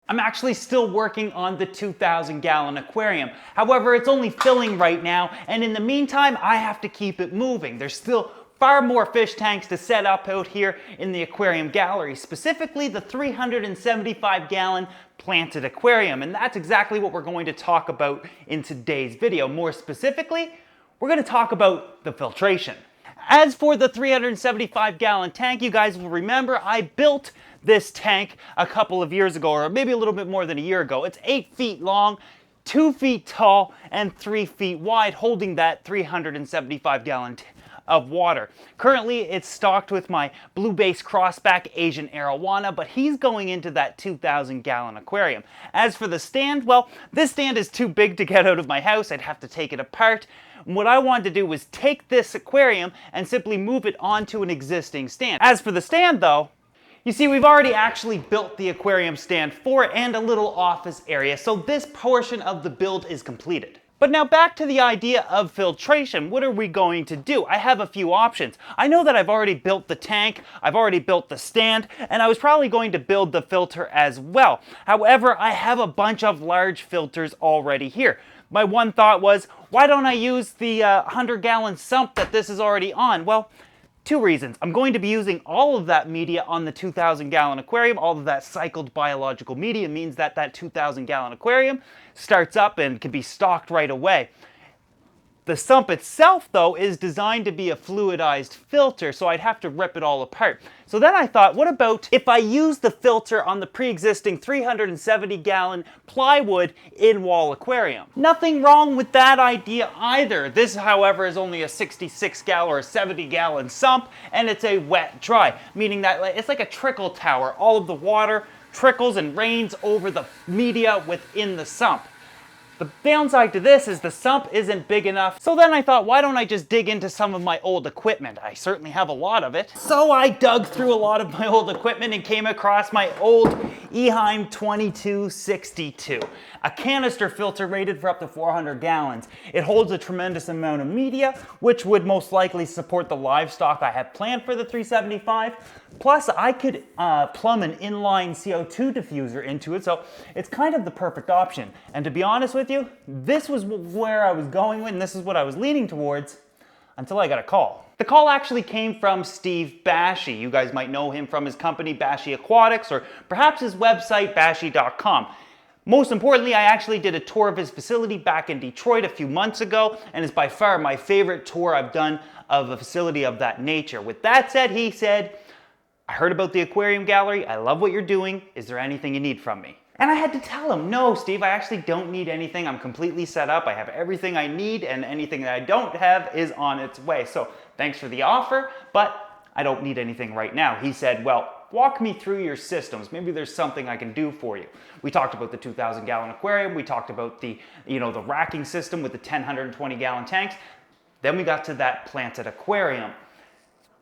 I'm actually still working on the 2,000-gallon aquarium. However, it's only filling right now, and in the meantime, I have to keep it moving. There's still far more fish tanks to set up out here in the aquarium gallery, specifically the 375-gallon planted aquarium, and that's exactly what we're going to talk about in today's video. More specifically, we're going to talk about the filtration. As for the 375-gallon tank, you guys will remember I built this tank a couple of years ago, or maybe a little bit more than a year ago. It's 8 feet long, 2 feet tall, and 3 feet wide, holding that 375-gallon of water. Currently, it's stocked with my blue base crossback Asian arowana, but he's going into that 2,000-gallon aquarium. As for the stand, well, this stand is too big to get out of my house. I'd have to take it apart. And what I wanted to do was take this aquarium and simply move it onto an existing stand. As for the stand, though, you see, we've already actually built the aquarium stand for it and a little office area, so this portion of the build is completed. But now back to the idea of filtration. What are we going to do? I have a few options. I know that I've already built the tank, I've already built the stand, and I was probably going to build the filter as well. However, I have a bunch of large filters already here. My one thought was, why don't I use the 100-gallon sump that this is already on? Well, two reasons. I'm going to be using all of that media on the 2,000-gallon aquarium. All of that cycled biological media means that that 2,000-gallon aquarium starts up and can be stocked right away. The sump itself, though, is designed to be a fluidized filter, so I'd have to rip it all apart. So then I thought, what about if I use the filter on the pre-existing 370-gallon plywood in-wall aquarium? Nothing wrong with that idea either. This, however, is only a 66-gallon or 70-gallon sump, and it's a wet-dry, meaning that it's like a trickle tower. All of the water trickles and rains over the media within the sump. The downside to this is the sump isn't big enough, so then I thought, why don't I just dig into some of my old equipment? I certainly have a lot of it. So I dug through a lot of my old equipment and came across my old Eheim 2262, a canister filter rated for up to 400 gallons. It holds a tremendous amount of media, which would most likely support the livestock I have planned for the 375. Plus, I could plumb an inline CO2 diffuser into it, so it's kind of the perfect option. And to be honest with you, this was where I was going with, and this is what I was leaning towards, until I got a call. The call actually came from Steve Bashi. You guys might know him from his company, Bashi Aquatics, or perhaps his website, bashi.com. Most importantly, I actually did a tour of his facility back in Detroit a few months ago, and it's by far my favorite tour I've done of a facility of that nature. With that said, he said, I heard about the aquarium gallery. I love what you're doing. Is there anything you need from me? And I had to tell him, no, Steve, I actually don't need anything. I'm completely set up. I have everything I need, and anything that I don't have is on its way. So thanks for the offer, but I don't need anything right now. He said, well, walk me through your systems. Maybe there's something I can do for you. We talked about the 2,000-gallon aquarium. We talked about the racking system with the 120-gallon tanks. Then we got to that planted aquarium.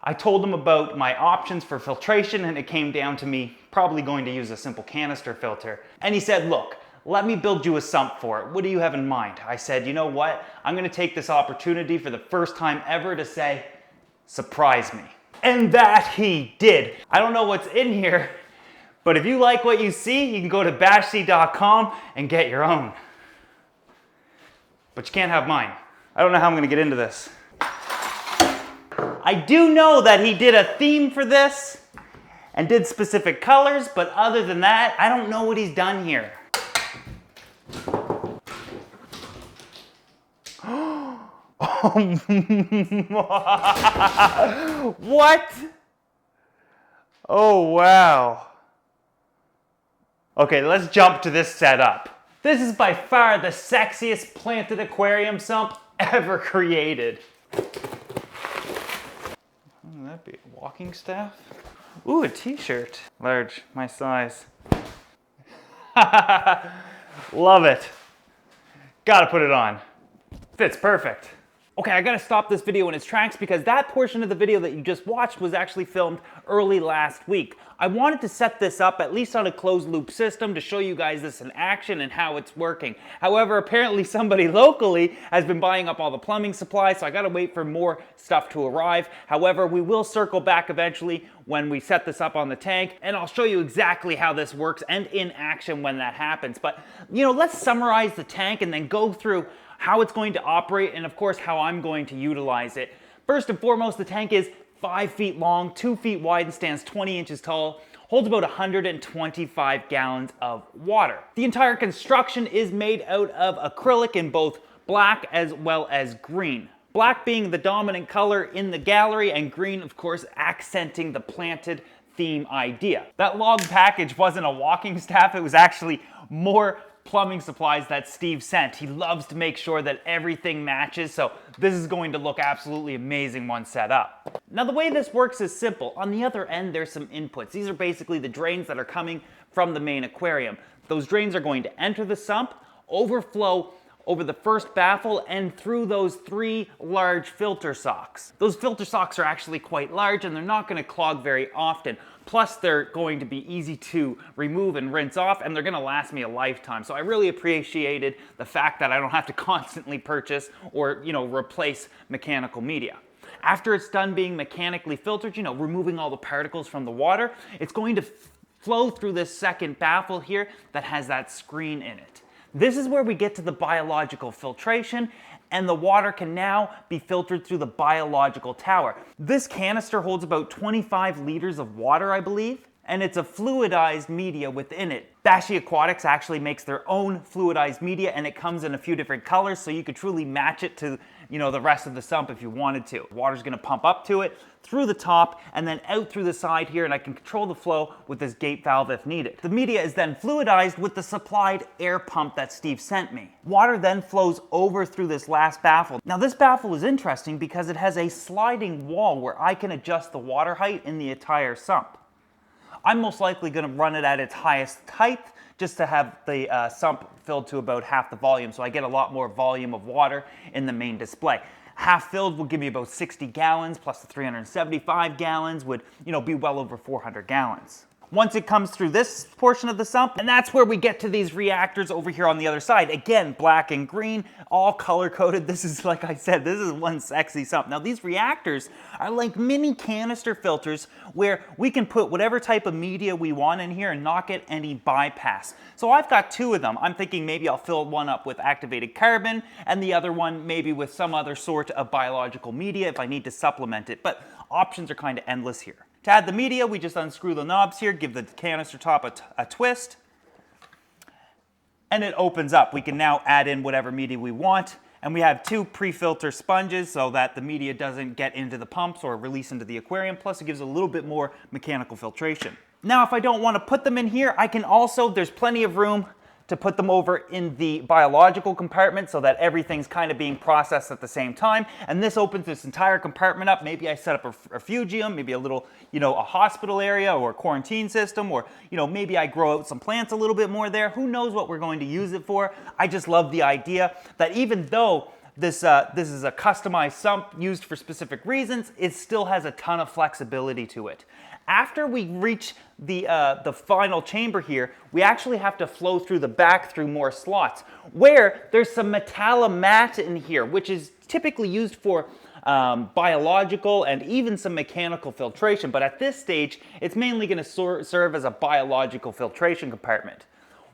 I told him about my options for filtration, and it came down to me probably going to use a simple canister filter. And he said, look, let me build you a sump for it. What do you have in mind? I said, you know what? I'm gonna take this opportunity for the first time ever to say, surprise me. And that he did. I don't know what's in here, but if you like what you see, you can go to bashi.com and get your own. But you can't have mine. I don't know how I'm gonna get into this. I do know that he did a theme for this and did specific colors, but other than that, I don't know what he's done here. What? Oh, wow. Okay, let's jump to this setup. This is by far the sexiest planted aquarium sump ever created. That'd be a walking staff. Ooh, a t-shirt. Large, my size. Love it. Gotta put it on. Fits perfect. Okay, I gotta stop this video in its tracks because that portion of the video that you just watched was actually filmed early last week. I wanted to set this up at least on a closed loop system to show you guys this in action and how it's working. However, apparently somebody locally has been buying up all the plumbing supplies, so I gotta wait for more stuff to arrive. However, we will circle back eventually when we set this up on the tank, and I'll show you exactly how this works and in action when that happens. But, let's summarize the tank and then go through how it's going to operate, and of course how I'm going to utilize it. First and foremost, the tank is 5 feet long, 2 feet wide, and stands 20 inches tall. Holds about 125 gallons of water. The entire construction is made out of acrylic in both black as well as green. Black being the dominant color in the gallery, and green, of course, accenting the planted theme idea. That log package wasn't a walking staff, it was actually more plumbing supplies that Steve sent. He loves to make sure that everything matches, so this is going to look absolutely amazing once set up. Now the way this works is simple. On the other end there's some inputs. These are basically the drains that are coming from the main aquarium. Those drains are going to enter the sump, overflow over the first baffle and through those 3 large filter socks. Those filter socks are actually quite large and they're not going to clog very often. Plus they're going to be easy to remove and rinse off, and they're going to last me a lifetime. So I really appreciated the fact that I don't have to constantly purchase or replace mechanical media. After it's done being mechanically filtered, removing all the particles from the water, it's going to flow through this second baffle here that has that screen in it. This is where we get to the biological filtration, and the water can now be filtered through the biological tower. This canister holds about 25 liters of water, I believe, and it's a fluidized media within it. Bashi Aquatics actually makes their own fluidized media, and it comes in a few different colors, so you could truly match it to the rest of the sump if you wanted to. Water's gonna pump up to it, through the top, and then out through the side here, and I can control the flow with this gate valve if needed. The media is then fluidized with the supplied air pump that Steve sent me. Water then flows over through this last baffle. Now this baffle is interesting because it has a sliding wall where I can adjust the water height in the entire sump. I'm most likely gonna run it at its highest height just to have the sump filled to about half the volume, so I get a lot more volume of water in the main display. Half filled will give me about 60 gallons, plus the 375 gallons would, be well over 400 gallons. Once it comes through this portion of the sump, and that's where we get to these reactors over here on the other side. Again, black and green, all color-coded. This is, like I said, this is one sexy sump. Now these reactors are like mini canister filters where we can put whatever type of media we want in here and not get any bypass. So I've got 2 of them. I'm thinking maybe I'll fill one up with activated carbon and the other one maybe with some other sort of biological media if I need to supplement it. But options are kind of endless here. To add the media, we just unscrew the knobs here, give the canister top a twist, and it opens up. We can now add in whatever media we want, and we have 2 pre-filter sponges so that the media doesn't get into the pumps or release into the aquarium, plus it gives a little bit more mechanical filtration. Now, if I don't want to put them in here, I can also, there's plenty of room to put them over in the biological compartment so that everything's kind of being processed at the same time. And this opens this entire compartment up. Maybe I set up a refugium, maybe a little, a hospital area or a quarantine system, or, maybe I grow out some plants a little bit more there. Who knows what we're going to use it for? I just love the idea that even though this is a customized sump used for specific reasons, it still has a ton of flexibility to it. After we reach the final chamber here, we actually have to flow through the back through more slots, where there's some Metalamat in here, which is typically used for biological and even some mechanical filtration. But at this stage, it's mainly going to serve as a biological filtration compartment.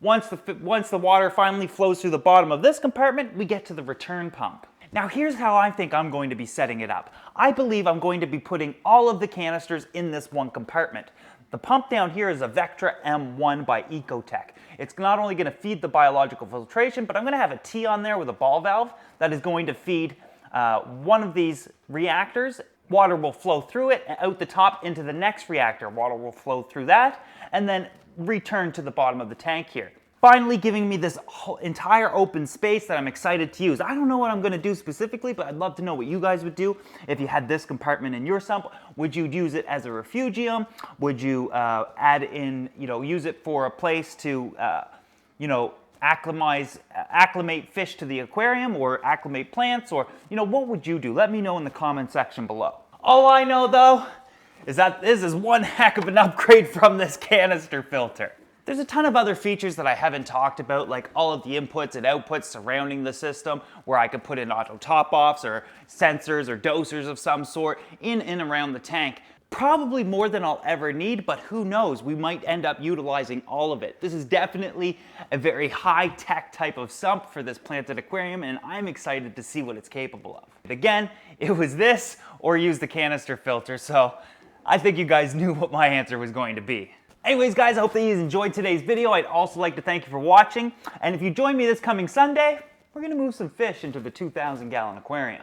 Once the water finally flows through the bottom of this compartment, we get to the return pump. Now here's how I think I'm going to be setting it up. I believe I'm going to be putting all of the canisters in this one compartment. The pump down here is a Vectra M1 by Ecotech. It's not only going to feed the biological filtration, but I'm going to have a T on there with a ball valve that is going to feed one of these reactors. Water will flow through it and out the top into the next reactor. Water will flow through that and then return to the bottom of the tank here. Finally giving me this whole entire open space that I'm excited to use. I don't know what I'm going to do specifically, but I'd love to know what you guys would do if you had this compartment in your sump. Would you use it as a refugium? Would you add in, use it for a place to, acclimate fish to the aquarium or acclimate plants, or what would you do? Let me know in the comment section below. All I know though is that this is one heck of an upgrade from this canister filter. There's a ton of other features that I haven't talked about, like all of the inputs and outputs surrounding the system, where I could put in auto top-offs or sensors or dosers of some sort in and around the tank. Probably more than I'll ever need, but who knows, we might end up utilizing all of it. This is definitely a very high-tech type of sump for this planted aquarium, and I'm excited to see what it's capable of. But again, it was this or use the canister filter, so I think you guys knew what my answer was going to be. Anyways guys, I hope that you enjoyed today's video. I'd also like to thank you for watching, and if you join me this coming Sunday, we're gonna move some fish into the 2,000 gallon aquarium.